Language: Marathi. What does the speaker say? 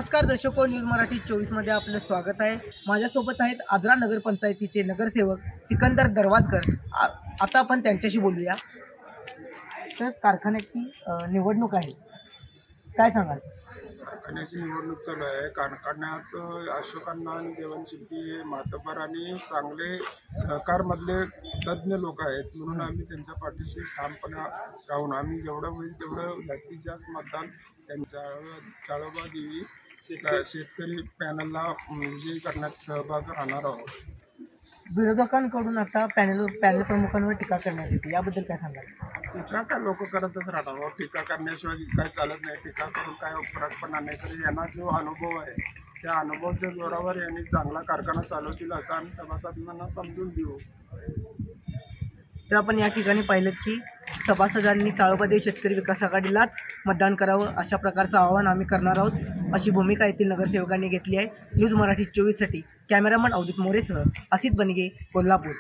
नमस्कार दर्शको, न्यूज मराठी 24 मध्ये आपलं स्वागत आहे। माझ्यासोबत आहेत आजरा नगरपंचायतीचे नगरसेवक सिकंदर दरवाजकर। आता आपण त्यांच्याशी बोलूया। तर कारखान्याची निवडणूक आहे, काय सांगाल? कारखान्याची निवडणूक चालू आहे। कारखान्यात अशोकांना आणि जीवनशिल्पी हे मातबर आणि चांगले सहकारमधले तज्ज्ञ लोक आहेत, म्हणून आम्ही त्यांच्या पाठीशी ठामपणे राहून आम्ही जेवढं होईल तेवढं जास्तीत जास्त मतदान त्यांच्या चाळोबा देवी शेतकरी पॅनलला विजयी करण्यात सहभाग राहणार आहोत। विरोधकांकडून आता पॅनल प्रमुखांवर टीका करण्यात येते, याबद्दल काय सांगाल? टीका काय लोक करतच राहतात, टीका करण्याशिवाय काय चालत नाही। टीका करून काय फरक पडणार नाही। तरी यांना जो अनुभव आहे त्या अनुभवाच्या जोरावर यांनी चांगला कारखाना चालवतील असं आम्ही सभासदांना समजून देऊ। तर आपण या ठिकाणी पाहिलं की सभासदांनी चाळोबादेवी शेतकरी विकास आघाडीलाच मतदान करावं अशा प्रकारचं आवाहन आम्ही करणार आहोत, अशी भूमिका येथील नगरसेवकांनी घेतली आहे। न्यूज मराठी 24 साठी कॅमेरामन अवधूत मोरेसह असित बनगे, कोल्हापूर।